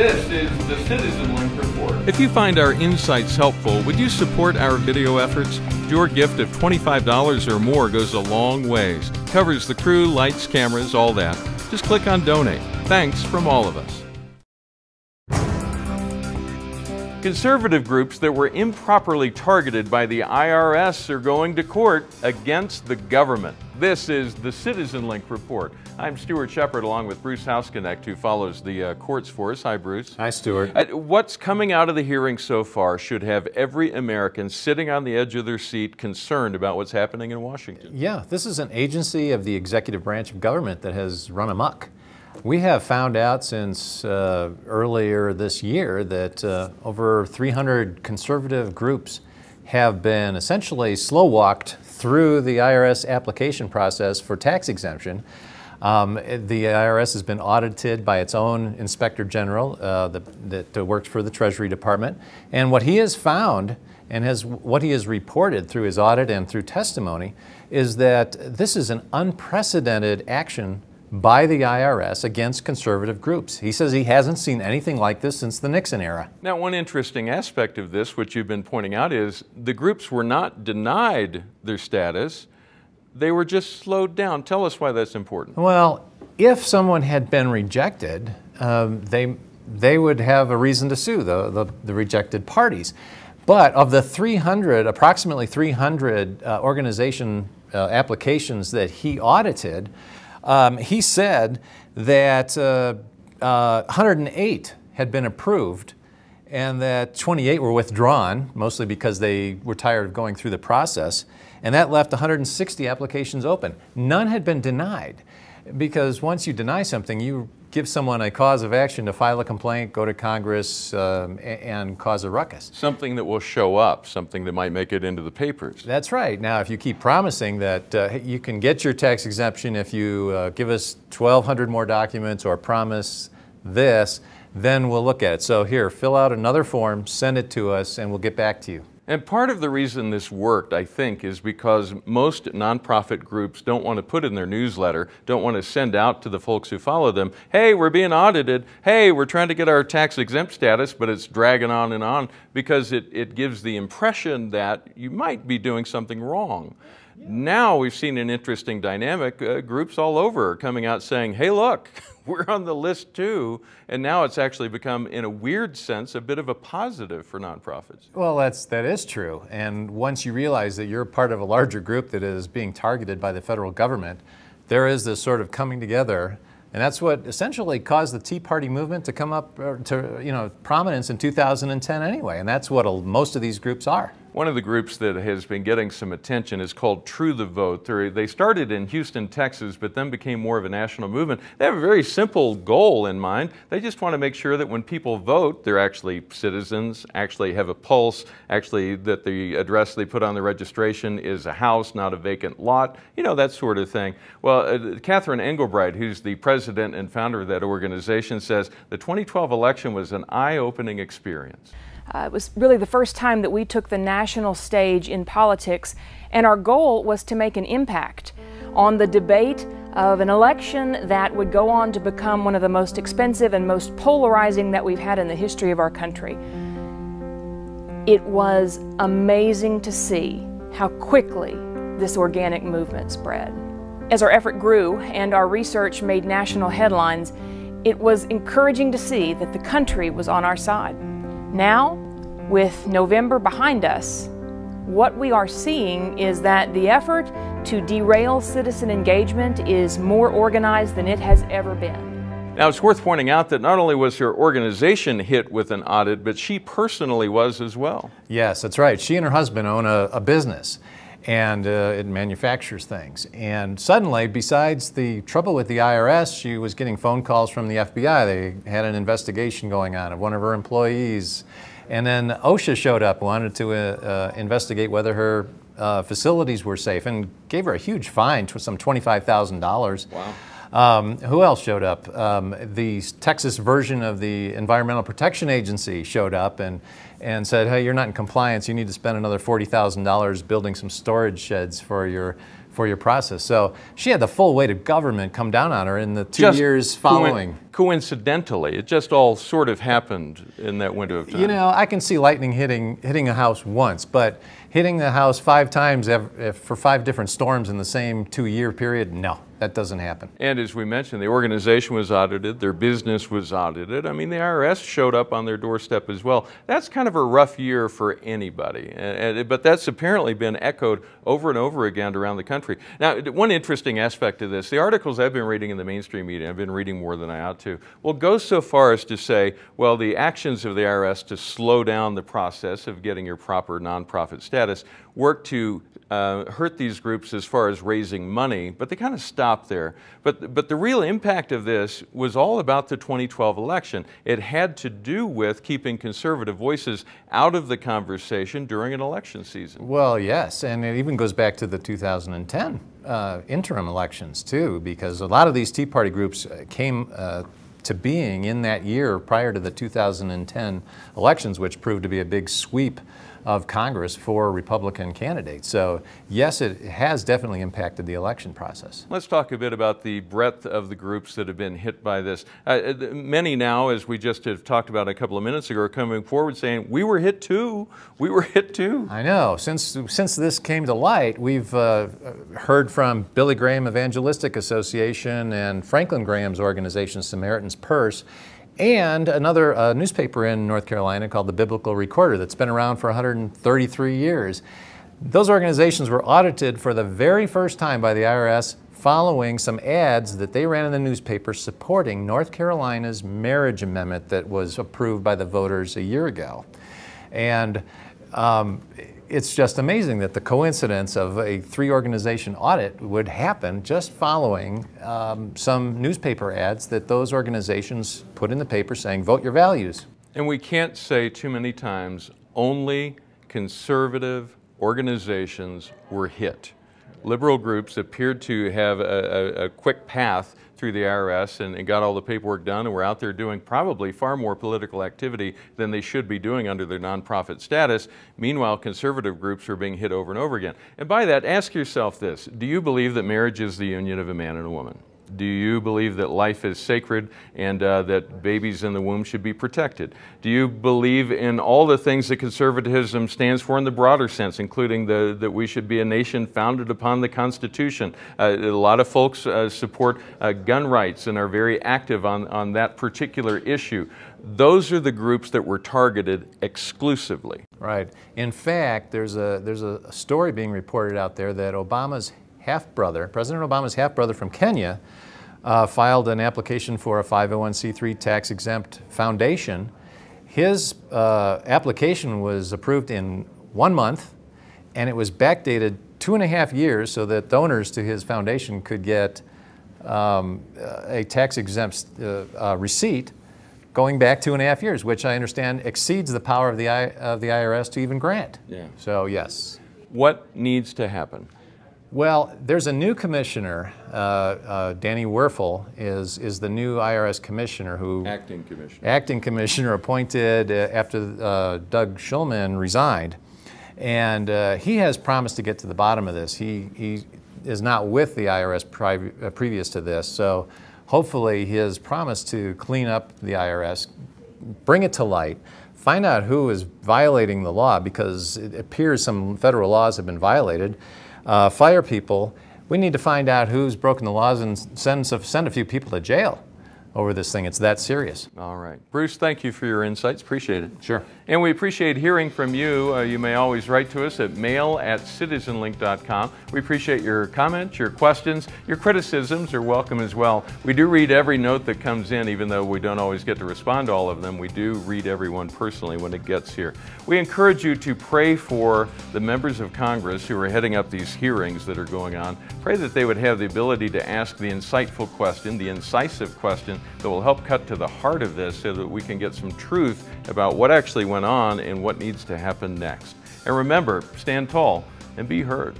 This is the CitizenLink Report. If you find our insights helpful, would you support our video efforts? Your gift of $25 or more goes a long ways. Covers the crew, lights, cameras, all that. Just click on Donate. Thanks from all of us. Conservative groups that were improperly targeted by the IRS are going to court against the government. This is the CitizenLink Report. I'm Stuart Shepard along with Bruce Hausknecht, who follows the courts for us. Hi, Bruce. Hi, Stuart. What's coming out of the hearing so far should have every American sitting on the edge of their seat concerned about what's happening in Washington. Yeah, this is an agency of the executive branch of government that has run amok. We have found out since earlier this year that over 300 conservative groups have been essentially slow-walked through the IRS application process for tax exemption. The IRS has been audited by its own Inspector General that works for the Treasury Department. And what he has found and what he has reported through his audit and through testimony is that this is an unprecedented action by the IRS against conservative groups. He says he hasn't seen anything like this since the Nixon era. Now, one interesting aspect of this, which you've been pointing out, is the groups were not denied their status. They were just slowed down. Tell us why that's important. Well, if someone had been rejected, they would have a reason to sue the rejected parties. But of the approximately 300 organization applications that he audited, he said that 108 had been approved and that 28 were withdrawn, mostly because they were tired of going through the process, and that left 160 applications open. None had been denied, because once you deny something, you give someone a cause of action to file a complaint, go to Congress, and cause a ruckus. Something that will show up, something that might make it into the papers. That's right. Now, if you keep promising that you can get your tax exemption if you give us 1,200 more documents or promise this, then we'll look at it. So here, fill out another form, send it to us, and we'll get back to you. And part of the reason this worked, I think, is because most nonprofit groups don't want to put in their newsletter, don't want to send out to the folks who follow them, hey, we're being audited, hey, we're trying to get our tax exempt status, but it's dragging on and on, because it gives the impression that you might be doing something wrong. Yeah. Now we've seen an interesting dynamic. Groups all over are coming out saying, hey, look, we're on the list too, and now it's actually become, in a weird sense, a bit of a positive for nonprofits. Well, that is true, and once you realize that you're part of a larger group that is being targeted by the federal government, there is this sort of coming together, and that's what essentially caused the Tea Party movement to come up to prominence in 2010 anyway, and that's what most of these groups are. One of the groups that has been getting some attention is called True the Vote. They started in Houston, Texas, but then became more of a national movement. They have a very simple goal in mind. They just want to make sure that when people vote, they're actually citizens, actually have a pulse, actually that the address they put on the registration is a house, not a vacant lot, that sort of thing. Well, Catherine Engelbright, who's the president and founder of that organization, says the 2012 election was an eye-opening experience. It was really the first time that we took the national stage in politics, and our goal was to make an impact on the debate of an election that would go on to become one of the most expensive and most polarizing that we've had in the history of our country. It was amazing to see how quickly this organic movement spread. As our effort grew and our research made national headlines, it was encouraging to see that the country was on our side. Now, with November behind us, what we are seeing is that the effort to derail citizen engagement is more organized than it has ever been. Now, it's worth pointing out that not only was her organization hit with an audit, but she personally was as well. Yes, that's right. She and her husband own a business, and it manufactures things. And suddenly, besides the trouble with the IRS, she was getting phone calls from the FBI. They had an investigation going on of one of her employees. And then OSHA showed up, wanted to investigate whether her facilities were safe, and gave her a huge fine, some $25,000. Wow. Who else showed up? The Texas version of the Environmental Protection Agency showed up and said, hey, you're not in compliance, you need to spend another $40,000 building some storage sheds for your process. So she had the full weight of government come down on her in the 2 years following. coincidentally. It just all sort of happened in that window of time. You know, I can see lightning hitting a house once, but hitting the house 5 times for 5 different storms in the same 2-year period, no, that doesn't happen. And as we mentioned, the organization was audited, their business was audited. I mean, the IRS showed up on their doorstep as well. That's kind of a rough year for anybody, but that's apparently been echoed over and over again around the country. Now, one interesting aspect of this, the articles I've been reading in the mainstream media, I've been reading more than I ought to, will go so far as to say, well, the actions of the IRS to slow down the process of getting your proper nonprofit status work to hurt these groups as far as raising money, but they kind of stopped there. But the real impact of this was all about the 2012 election. It had to do with keeping conservative voices out of the conversation during an election season. Well, yes, and it even goes back to the 2010 interim elections too, because a lot of these Tea Party groups came to being in that year prior to the 2010 elections, which proved to be a big sweep of Congress for Republican candidates. So yes, it has definitely impacted the election process. Let's talk a bit about the breadth of the groups that have been hit by this. Many now, as we just have talked about a couple of minutes ago, are coming forward saying, we were hit too, we were hit too. I know. Since this came to light, we've heard from Billy Graham Evangelistic Association and Franklin Graham's organization, Samaritan's Purse, and another newspaper in North Carolina called the Biblical Recorder that's been around for 133 years. Those organizations were audited for the very first time by the IRS following some ads that they ran in the newspaper supporting North Carolina's marriage amendment that was approved by the voters a year ago. And it's just amazing that the coincidence of a 3-organization audit would happen just following some newspaper ads that those organizations put in the paper saying, vote your values. And we can't say too many times, only conservative organizations were hit. Liberal groups appeared to have a quick path through the IRS and got all the paperwork done and were out there doing probably far more political activity than they should be doing under their nonprofit status. Meanwhile, conservative groups are being hit over and over again. And by that, ask yourself this: do you believe that marriage is the union of a man and a woman? Do you believe that life is sacred and that babies in the womb should be protected? Do you believe in all the things that conservatism stands for in the broader sense, including that we should be a nation founded upon the Constitution? A lot of folks support gun rights and are very active on that particular issue. Those are the groups that were targeted exclusively. Right. In fact, there's a story being reported out there that Obama's half-brother, President Obama's half-brother from Kenya, filed an application for a 501c3 tax-exempt foundation. His application was approved in 1 month, and it was backdated 2.5 years so that donors to his foundation could get a tax-exempt receipt going back 2.5 years, which I understand exceeds the power of the IRS to even grant. Yeah. So yes. What needs to happen? Well, there's a new commissioner, Danny Werfel is the new IRS commissioner who... Acting commissioner. Acting commissioner appointed after Doug Shulman resigned. And he has promised to get to the bottom of this. He is not with the IRS previous to this, so hopefully his promise to clean up the IRS, bring it to light, find out who is violating the law, because it appears some federal laws have been violated, fire people. We need to find out who's broken the laws and send a few people to jail over this thing. It's that serious. All right. Bruce, thank you for your insights. Appreciate it. Sure. And we appreciate hearing from you. You may always write to us at mail@citizenlink.com. We appreciate your comments, your questions, your criticisms are welcome as well. We do read every note that comes in, even though we don't always get to respond to all of them. We do read everyone personally when it gets here. We encourage you to pray for the members of Congress who are heading up these hearings that are going on. Pray that they would have the ability to ask the insightful question, the incisive question that will help cut to the heart of this so that we can get some truth about what actually went on and what needs to happen next. And remember, stand tall and be heard.